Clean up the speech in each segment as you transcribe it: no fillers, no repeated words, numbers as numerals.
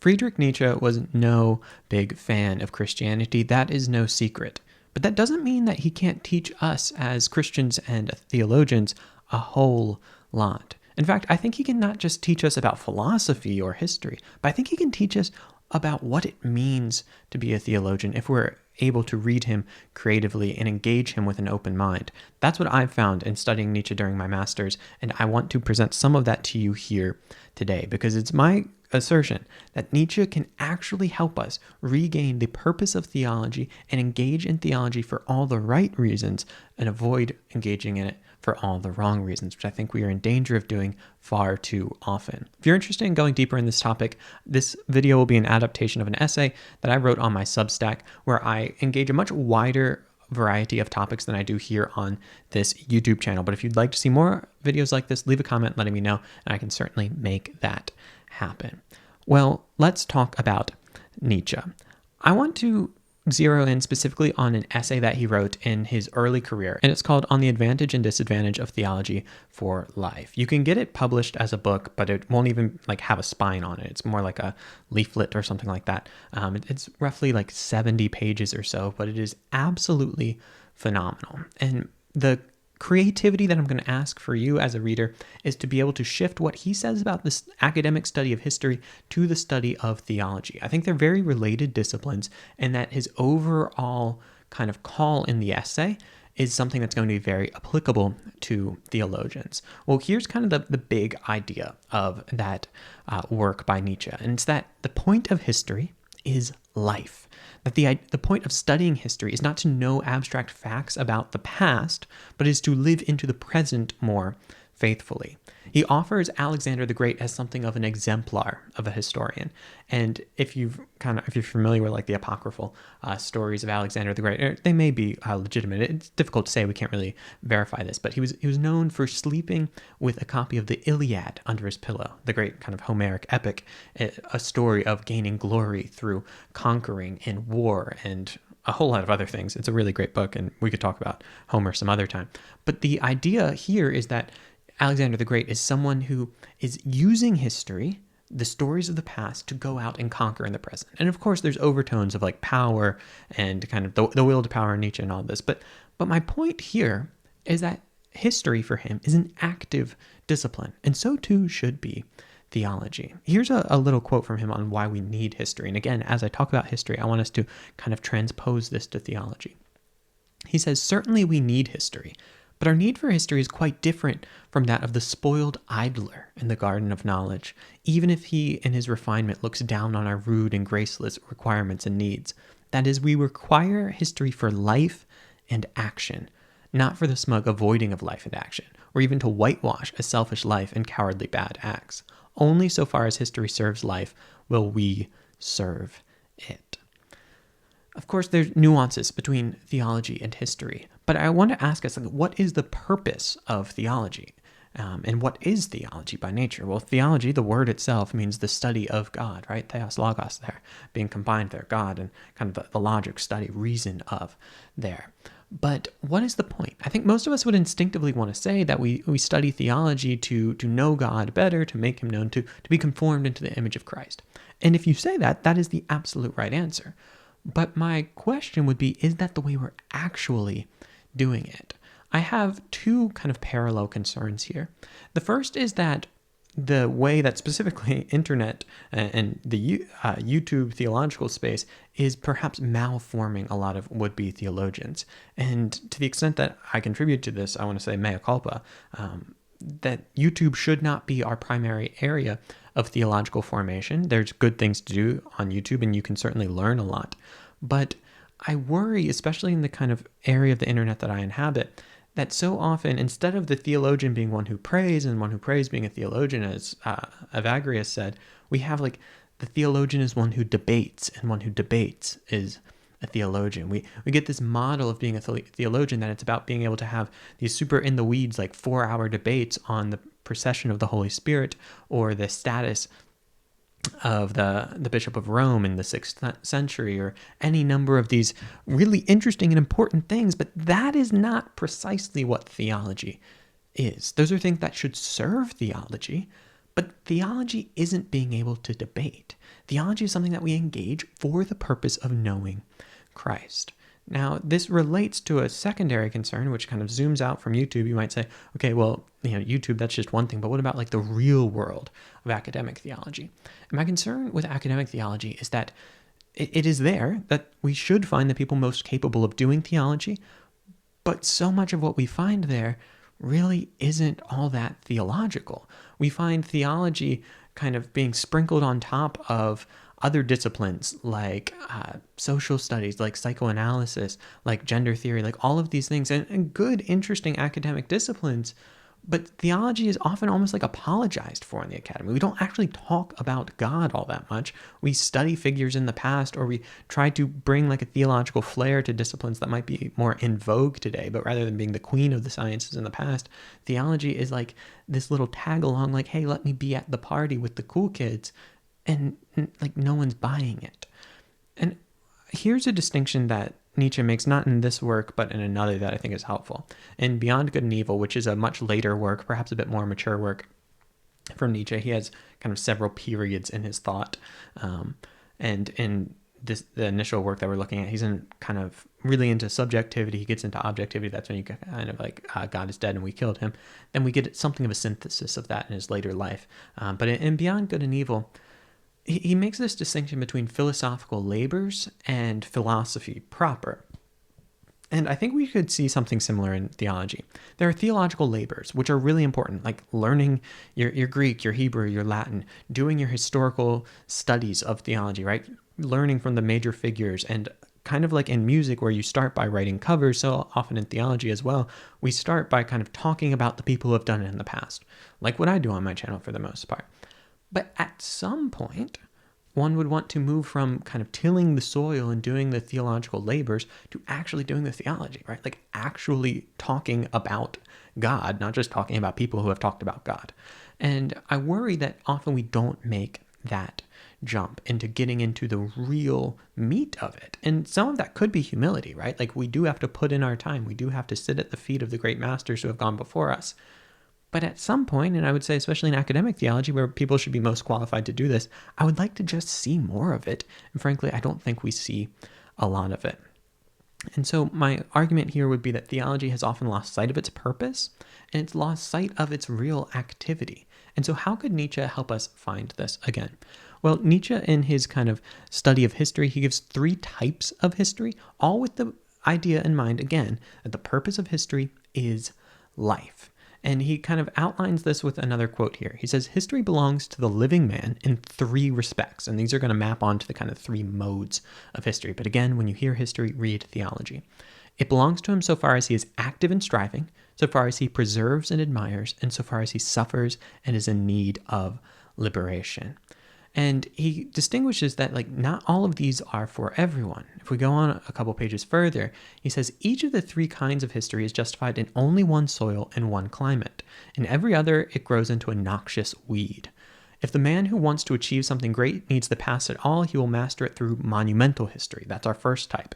Friedrich Nietzsche was no big fan of Christianity. That is no secret. But that doesn't mean that he can't teach us as Christians and theologians a whole lot. In fact, I think he can not just teach us about philosophy or history, but I think he can teach us about what it means to be a theologian if we're able to read him creatively and engage him with an open mind. That's what I've found in studying Nietzsche during my master's, and I want to present some of that to you here today because it's my assertion that Nietzsche can actually help us regain the purpose of theology and engage in theology for all the right reasons and avoid engaging in it for all the wrong reasons, which I think we are in danger of doing far too often. If you're interested in going deeper in this topic, this video will be an adaptation of an essay that I wrote on my Substack where I engage a much wider variety of topics than I do here on this YouTube channel. But if you'd like to see more videos like this, leave a comment letting me know, and I can certainly make that happen. Well, let's talk about Nietzsche. I want to zero in specifically on an essay that he wrote in his early career, and it's called On the Advantage and Disadvantage of Theology for Life. You can get it published as a book, but it won't even have a spine on it. It's more like a leaflet or something like that. It's roughly 70 pages or so, but it is absolutely phenomenal. And the creativity that I'm going to ask for you as a reader is to be able to shift what he says about this academic study of history to the study of theology. I think they're very related disciplines, and that his overall kind of call in the essay is something that's going to be very applicable to theologians. Well, here's kind of the big idea of that work by Nietzsche, and it's that the point of history is life. That the point of studying history is not to know abstract facts about the past, but is to live into the present more faithfully. He offers Alexander the Great as something of an exemplar of a historian. And if you're familiar with the apocryphal stories of Alexander the Great, they may be legitimate. It's difficult to say. We can't really verify this. But he was known for sleeping with a copy of the Iliad under his pillow, the great kind of Homeric epic, a story of gaining glory through conquering and war and a whole lot of other things. It's a really great book, and we could talk about Homer some other time. But the idea here is that Alexander the Great is someone who is using history, the stories of the past, to go out and conquer in the present. And of course, there's overtones of power and kind of the will to power in Nietzsche and all this. But my point here is that history for him is an active discipline, and so too should be theology. Here's a little quote from him on why we need history. And again, as I talk about history, I want us to kind of transpose this to theology. He says, "Certainly we need history, but our need for history is quite different from that of the spoiled idler in the garden of knowledge, even if he in his refinement looks down on our rude and graceless requirements and needs. That is, we require history for life and action, not for the smug avoiding of life and action, or even to whitewash a selfish life and cowardly bad acts. Only so far as history serves life will we serve it." Of course, there's nuances between theology and history, but I want to ask us, what is the purpose of theology? And what is theology by nature? Well, theology, the word itself, means the study of God, right? Theos, logos there, being combined there, God, and kind of the logic, study, reason of there. But what is the point? I think most of us would instinctively want to say that we study theology to know God better, to make him known, to be conformed into the image of Christ. And if you say that, that is the absolute right answer. But my question would be, is that the way we're actually doing it? I have two kind of parallel concerns here. The first is that the way that specifically internet and the YouTube theological space is perhaps malforming a lot of would-be theologians. And to the extent that I contribute to this, I want to say mea culpa, that YouTube should not be our primary area of theological formation. There's good things to do on YouTube, and you can certainly learn a lot. But I worry, especially in the kind of area of the internet that I inhabit, that so often, instead of the theologian being one who prays and one who prays being a theologian, as Evagrius said, we have the theologian is one who debates, and one who debates is a theologian. We get this model of being a theologian that it's about being able to have these super in the weeds 4-hour debates on the procession of the Holy Spirit or the status of the Bishop of Rome in the 6th century, or any number of these really interesting and important things, but that is not precisely what theology is. Those are things that should serve theology, But theology isn't being able to debate. Theology is something that we engage for the purpose of knowing Christ. Now, this relates to a secondary concern, which kind of zooms out from YouTube. You might say, okay, well, YouTube, that's just one thing, but what about like the real world of academic theology? And my concern with academic theology is that it is there that we should find the people most capable of doing theology, but so much of what we find there really isn't all that theological. We find theology kind of being sprinkled on top of other disciplines like social studies, like psychoanalysis, like gender theory, like all of these things, and good, interesting academic disciplines. But theology is often almost like apologized for in the academy. We don't actually talk about God all that much. We study figures in the past, or we try to bring like a theological flair to disciplines that might be more in vogue today. But rather than being the queen of the sciences in the past, theology is like this little tag along, like, hey, let me be at the party with the cool kids. And like no one's buying it. And here's a distinction that Nietzsche makes, not in this work, but in another that I think is helpful. In Beyond Good and Evil, which is a much later work, perhaps a bit more mature work from Nietzsche, he has kind of several periods in his thought. And in the initial work that we're looking at, he's in kind of really into subjectivity. He gets into objectivity. That's when you kind of like, God is dead and we killed him. Then we get something of a synthesis of that in his later life. But in Beyond Good and Evil, he makes this distinction between philosophical labors and philosophy proper. And I think we could see something similar in theology. There are theological labors, which are really important, like learning your Greek, your Hebrew, your Latin, doing your historical studies of theology, right? Learning from the major figures, and kind of like in music where you start by writing covers, so often in theology as well, we start by kind of talking about the people who have done it in the past, like what I do on my channel for the most part. But at some point, one would want to move from kind of tilling the soil and doing the theological labors to actually doing the theology, right? Like actually talking about God, not just talking about people who have talked about God. And I worry that often we don't make that jump into getting into the real meat of it. And some of that could be humility, right? Like we do have to put in our time. We do have to sit at the feet of the great masters who have gone before us. But at some point, and I would say especially in academic theology where people should be most qualified to do this, I would like to just see more of it. And frankly, I don't think we see a lot of it. And so my argument here would be that theology has often lost sight of its purpose, and it's lost sight of its real activity. And so how could Nietzsche help us find this again? Well, Nietzsche, in his kind of study of history, he gives 3 types of history, all with the idea in mind, again, that the purpose of history is life. And he kind of outlines this with another quote here. He says, history belongs to the living man in 3 respects. And these are going to map onto the kind of 3 modes of history. But again, when you hear history, read theology. It belongs to him so far as he is active and striving, so far as he preserves and admires, and so far as he suffers and is in need of liberation. And he distinguishes that like not all of these are for everyone. If we go on a couple pages further, he says each of the 3 kinds of history is justified in only one soil and one climate. In every other, it grows into a noxious weed. If the man who wants to achieve something great needs the past at all, he will master it through monumental history. That's our first type.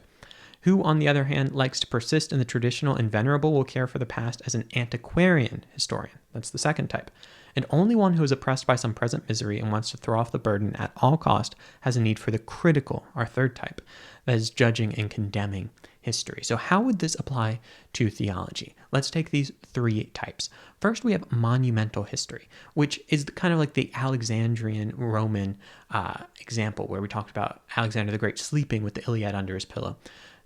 Who, on the other hand, likes to persist in the traditional and venerable will care for the past as an antiquarian historian. That's the second type. And only one who is oppressed by some present misery and wants to throw off the burden at all cost has a need for the critical, our third type, that is judging and condemning history. So how would this apply to theology? Let's take these 3 types. First, we have monumental history, which is kind of like the Alexandrian Roman example where we talked about Alexander the Great sleeping with the Iliad under his pillow.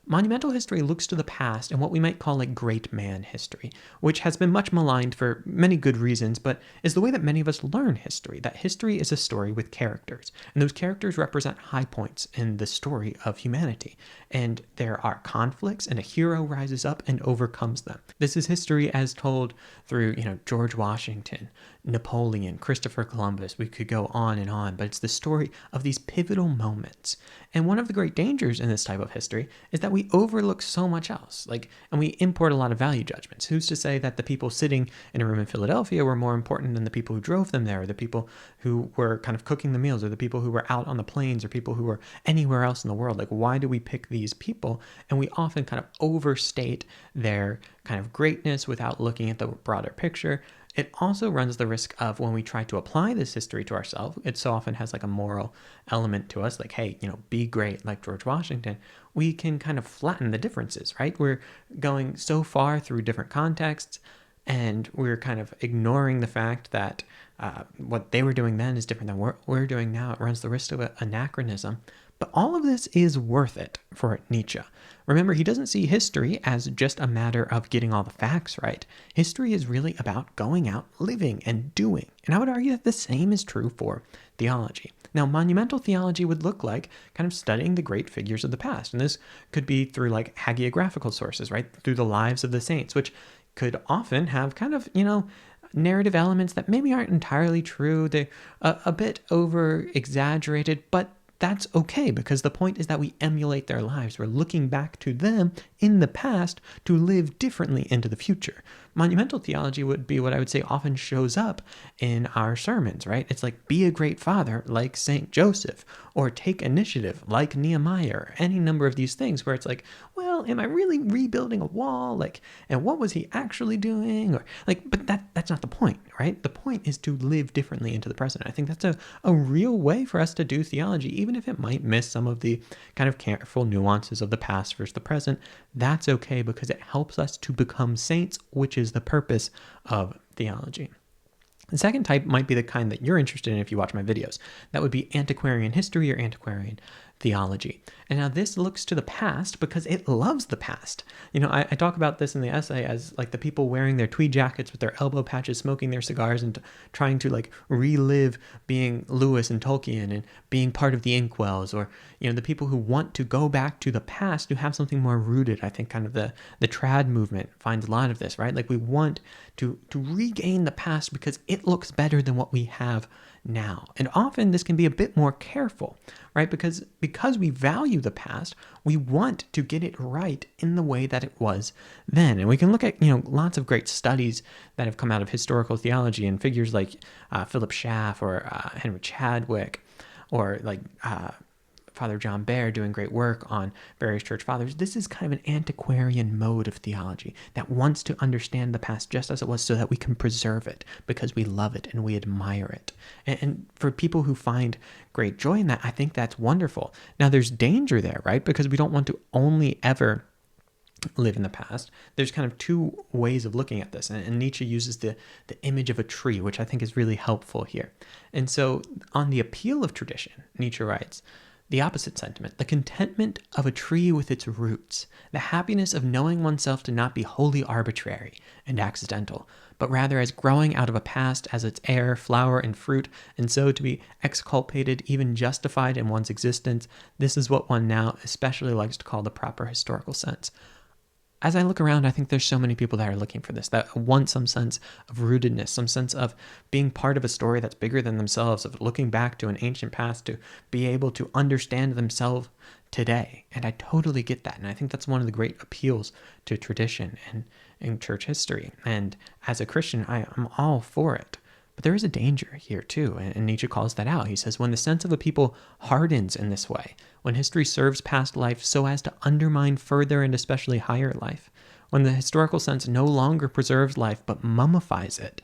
Monumental history looks to the past and what we might call like great man history, which has been much maligned for many good reasons, but is the way that many of us learn history, that history is a story with characters, and those characters represent high points in the story of humanity, and there are conflicts, and a hero rises up and overcomes them. This is history as told through, George Washington, Napoleon, Christopher Columbus. We could go on and on, but it's the story of these pivotal moments. And one of the great dangers in this type of history is that we overlook so much else, and we import a lot of value judgments. Who's to say that the people sitting in a room in Philadelphia were more important than the people who drove them there, or the people who were kind of cooking the meals, or the people who were out on the plains, or people who were anywhere else in the world? Why do we pick these people? And we often kind of overstate their kind of greatness without looking at the broader picture. It also runs the risk of, when we try to apply this history to ourselves, it so often has like a moral element to us, like, hey, be great like George Washington. We can kind of flatten the differences, right? We're going so far through different contexts, and we're kind of ignoring the fact that what they were doing then is different than what we're doing now. It runs the risk of anachronism. But all of this is worth it for Nietzsche. Remember, he doesn't see history as just a matter of getting all the facts right. History is really about going out, living, and doing. And I would argue that the same is true for theology. Now, monumental theology would look like kind of studying the great figures of the past. And this could be through like hagiographical sources, right? Through the lives of the saints, which could often have kind of, narrative elements that maybe aren't entirely true. They're a bit over exaggerated, but that's okay, because the point is that we emulate their lives. We're looking back to them in the past to live differently into the future. Monumental theology would be what I would say often shows up in our sermons, right? It's like, be a great father like St. Joseph, or take initiative like Nehemiah, or any number of these things where it's like, well, am I really rebuilding a wall? Like, and what was he actually doing? Or like, but that's not the point, right? The point is to live differently into the present. I think that's a real way for us to do theology, even if it might miss some of the kind of careful nuances of the past versus the present. That's okay, because it helps us to become saints, which is the purpose of theology. The second type might be the kind that you're interested in if you watch my videos. That would be antiquarian history or antiquarian theology. And now this looks to the past because it loves the past. I talk about this in the essay as like the people wearing their tweed jackets with their elbow patches, smoking their cigars, and trying to like relive being Lewis and Tolkien and being part of the inkwells, or the people who want to go back to the past to have something more rooted. I think kind of the trad movement finds a lot of this, right? Like, we want to regain the past because it looks better than what we have now. And often this can be a bit more careful, right? Because we value the past, we want to get it right in the way that it was then. And we can look at, lots of great studies that have come out of historical theology, and figures like Philip Schaff, or Henry Chadwick, or like Father John Baer doing great work on various church fathers. This is kind of an antiquarian mode of theology that wants to understand the past just as it was, so that we can preserve it because we love it and we admire it. And for people who find great joy in that, I think that's wonderful. Now, there's danger there, right? Because we don't want to only ever live in the past. There's kind of two ways of looking at this, and Nietzsche uses the image of a tree, which I think is really helpful here. And so on the appeal of tradition, Nietzsche writes, the opposite sentiment, the contentment of a tree with its roots, the happiness of knowing oneself to not be wholly arbitrary and accidental, but rather as growing out of a past as its air, flower, and fruit, and so to be exculpated, even justified in one's existence. This is what one now especially likes to call the proper historical sense. As I look around, I think there's so many people that are looking for this, that want some sense of rootedness, some sense of being part of a story that's bigger than themselves, of looking back to an ancient past to be able to understand themselves today. And I totally get that. And I think that's one of the great appeals to tradition and in church history. And as a Christian, I'm all for it. But there is a danger here too, and Nietzsche calls that out. He says, when the sense of a people hardens in this way, when history serves past life so as to undermine further and especially higher life, when the historical sense no longer preserves life but mummifies it,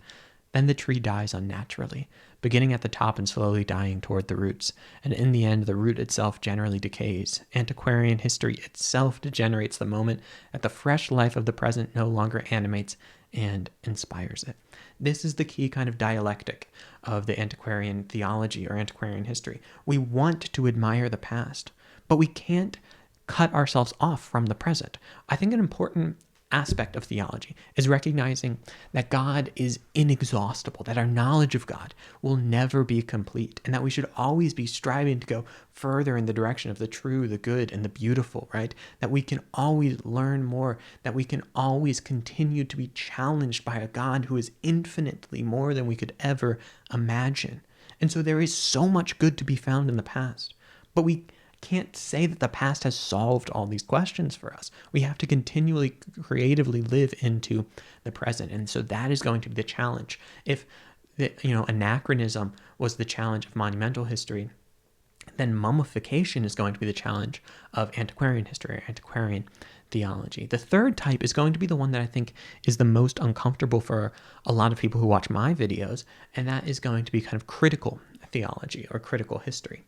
then the tree dies unnaturally, beginning at the top and slowly dying toward the roots. And in the end, the root itself generally decays. Antiquarian history itself degenerates the moment that the fresh life of the present no longer animates and inspires it. This is the key kind of dialectic of the antiquarian theology or antiquarian history. We want to admire the past, but we can't cut ourselves off from the present. I think an important aspect of theology is recognizing that God is inexhaustible, that our knowledge of God will never be complete, and that we should always be striving to go further in the direction of the true, the good, and the beautiful, right? That we can always learn more, that we can always continue to be challenged by a God who is infinitely more than we could ever imagine. And so there is so much good to be found in the past, but we can't say that the past has solved all these questions for us. We have to continually creatively live into the present. And so that is going to be the challenge. If anachronism was the challenge of monumental history, Then mummification is going to be the challenge of antiquarian history or antiquarian theology. The third type is going to be the one that I think is the most uncomfortable for a lot of people who watch my videos, and that is going to be kind of critical theology or critical history.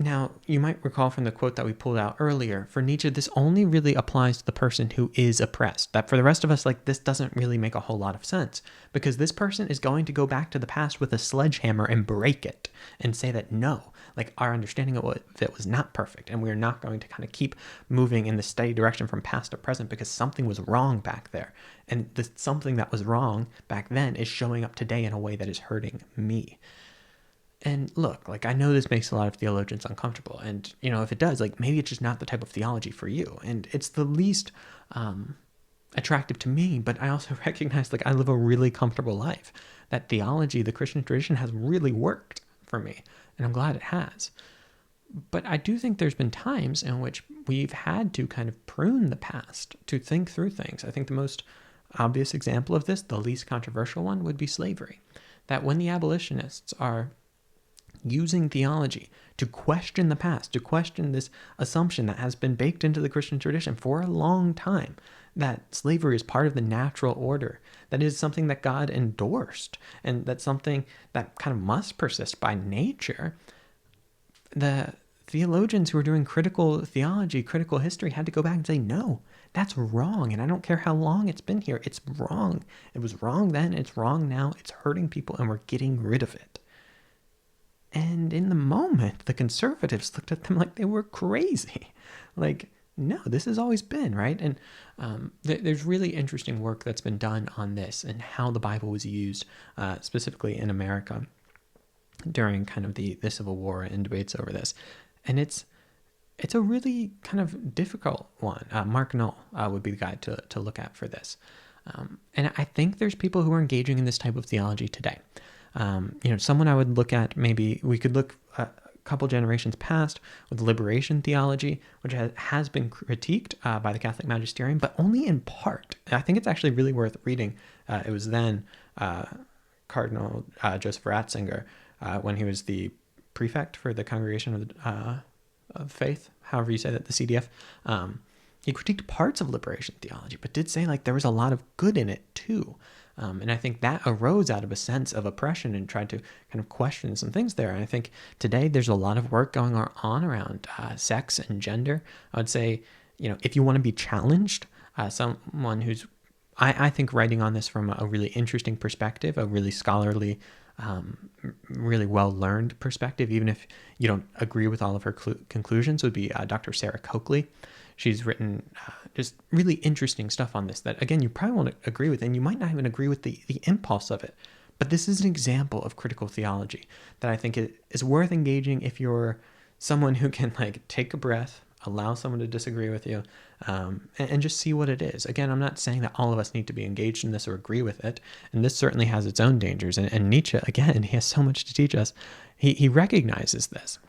Now, you might recall from the quote that we pulled out earlier, for Nietzsche, this only really applies to the person who is oppressed. That for the rest of us, like, this doesn't really make a whole lot of sense, because this person is going to go back to the past with a sledgehammer and break it and say that no, like, our understanding of it was not perfect, and we're not going to kind of keep moving in the steady direction from past to present because something was wrong back there. And the something that was wrong back then is showing up today in a way that is hurting me. And look, like, I know this makes a lot of theologians uncomfortable. And, if it does, like, maybe it's just not the type of theology for you. And it's the least attractive to me. But I also recognize, like, I live a really comfortable life. That theology, the Christian tradition, has really worked for me. And I'm glad it has. But I do think there's been times in which we've had to kind of prune the past to think through things. I think the most obvious example of this, the least controversial one, would be slavery. That when the abolitionists are using theology to question the past, to question this assumption that has been baked into the Christian tradition for a long time, that slavery is part of the natural order, that is something that God endorsed, and that's something that kind of must persist by nature. The theologians who are doing critical theology, critical history, had to go back and say, no, that's wrong, and I don't care how long it's been here, it's wrong. It was wrong then, it's wrong now, it's hurting people, and we're getting rid of it. And in the moment, the conservatives looked at them like they were crazy. Like, no, this has always been, right? And there's really interesting work that's been done on this and how the Bible was used, specifically in America, during kind of the Civil War and debates over this. And it's a really kind of difficult one. Mark Knoll would be the guy to look at for this. And I think there's people who are engaging in this type of theology today. Someone I would look at, maybe we could look a couple generations past with liberation theology, which has been critiqued by the Catholic magisterium, but only in part. I think it's actually really worth reading. It was then Cardinal Joseph Ratzinger, when he was the prefect for the Congregation of Faith, however you say that, the CDF. He critiqued parts of liberation theology, but did say, like, there was a lot of good in it too. And I think that arose out of a sense of oppression and tried to kind of question some things there. And I think today there's a lot of work going on around sex and gender. I would say, if you want to be challenged, someone who's, I think, writing on this from a really interesting perspective, a really scholarly, really well-learned perspective, even if you don't agree with all of her conclusions, would be Dr. Sarah Coakley. She's written just really interesting stuff on this that, again, you probably won't agree with, and you might not even agree with the impulse of it. But this is an example of critical theology that I think is worth engaging if you're someone who can, like, take a breath, allow someone to disagree with you, and just see what it is. Again, I'm not saying that all of us need to be engaged in this or agree with it, and this certainly has its own dangers. And Nietzsche, again, he has so much to teach us. He recognizes this.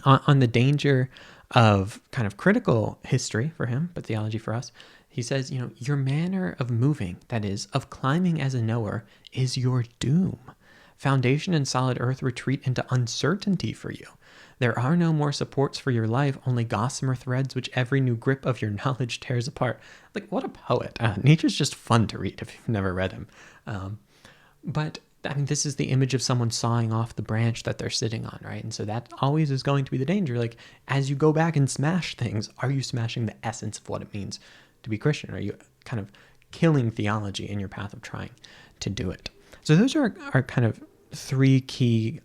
On the danger of kind of critical history for him, but theology for us, he says, your manner of moving, that is, of climbing as a knower, is your doom. Foundation and solid earth retreat into uncertainty for you. There are no more supports for your life, only gossamer threads which every new grip of your knowledge tears apart. Like, what a poet. Nietzsche's just fun to read if you've never read him. But I mean, this is the image of someone sawing off the branch that they're sitting on, right? And so that always is going to be the danger. Like, as you go back and smash things, are you smashing the essence of what it means to be Christian? Are you kind of killing theology in your path of trying to do it? So those are kind of three key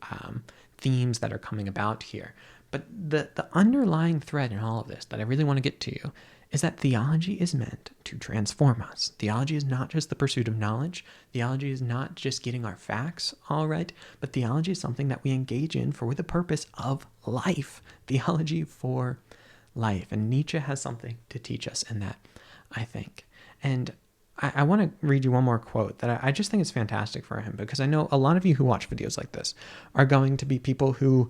themes that are coming about here. But the underlying thread in all of this that I really want to get to you is that theology is meant to transform us. Theology is not just the pursuit of knowledge. Theology is not just getting our facts all right, but theology is something that we engage in for the purpose of life. Theology for life. And Nietzsche has something to teach us in that, I think. And I want to read you one more quote that I just think is fantastic for him, because I know a lot of you who watch videos like this are going to be people who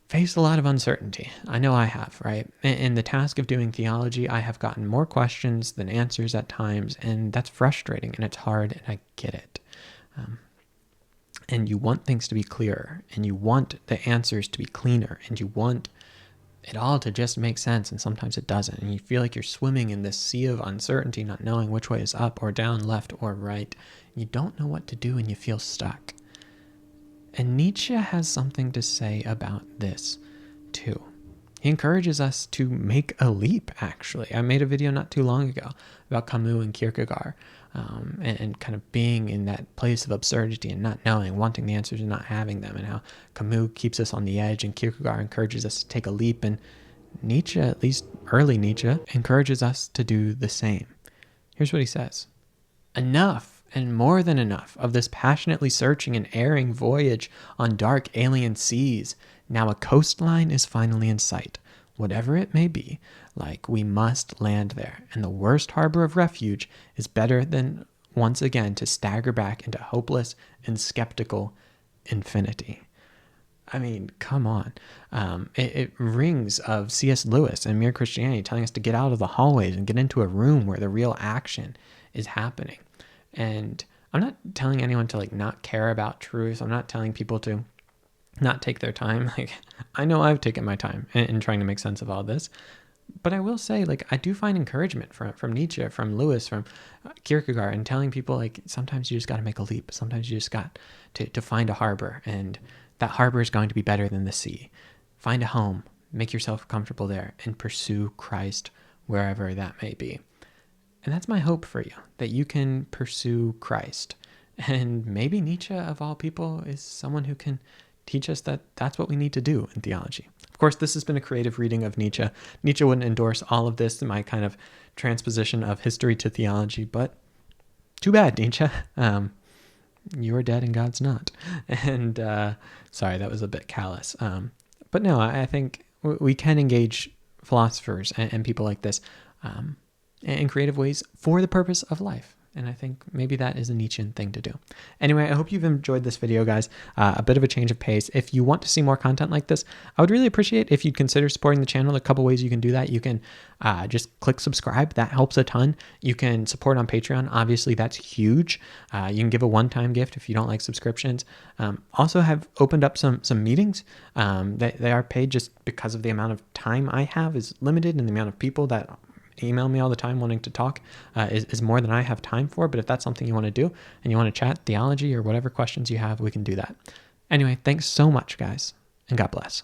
face a lot of uncertainty. I know I have, right? In the task of doing theology, I have gotten more questions than answers at times, and that's frustrating, and it's hard, and I get it. and you want things to be clearer, and you want the answers to be cleaner, and you want it all to just make sense, and sometimes it doesn't, and you feel like you're swimming in this sea of uncertainty, not knowing which way is up or down, left or right. You don't know what to do, and you feel stuck. And Nietzsche has something to say about this too. He encourages us to make a leap, actually. I made a video not too long ago about Camus and Kierkegaard, and kind of being in that place of absurdity and not knowing, wanting the answers and not having them, and how Camus keeps us on the edge and Kierkegaard encourages us to take a leap, and Nietzsche, at least early Nietzsche, encourages us to do the same. Here's what he says. Enough, and more than enough, of this passionately searching and erring voyage on dark alien seas. Now a coastline is finally in sight. Whatever it may be, like, we must land there, and the worst harbor of refuge is better than once again to stagger back into hopeless and skeptical infinity. I mean, come on. It rings of C.S. Lewis and Mere Christianity telling us to get out of the hallways and get into a room where the real action is happening. And I'm not telling anyone to not care about truth. I'm not telling people to not take their time. I know I've taken my time in trying to make sense of all this, but I will say, I do find encouragement from Nietzsche, from Lewis, from Kierkegaard, and telling people, sometimes you just got to make a leap. Sometimes you just got to find a harbor, and that harbor is going to be better than the sea. Find a home, make yourself comfortable there, and pursue Christ wherever that may be. And that's my hope for you, that you can pursue Christ. And maybe Nietzsche, of all people, is someone who can teach us that that's what we need to do in theology. Of course, this has been a creative reading of Nietzsche. Nietzsche wouldn't endorse all of this, my kind of transposition of history to theology, but too bad, Nietzsche. You are dead and God's not. And sorry, that was a bit callous. But no, I think we can engage philosophers and people like this in creative ways for the purpose of life. And I think maybe that is a Nietzschean thing to do. Anyway, I hope you've enjoyed this video, guys. A bit of a change of pace. If you want to see more content like this, I would really appreciate if you'd consider supporting the channel. A couple ways you can do that. You can just click subscribe. That helps a ton. You can support on Patreon. Obviously, that's huge. You can give a one-time gift if you don't like subscriptions. Also have opened up some meetings. They are paid just because of the amount of time I have is limited, and the amount of people that email me all the time wanting to talk is more than I have time for. But if that's something you want to do and you want to chat theology or whatever questions you have, we can do that. Anyway, thanks so much, guys, and God bless.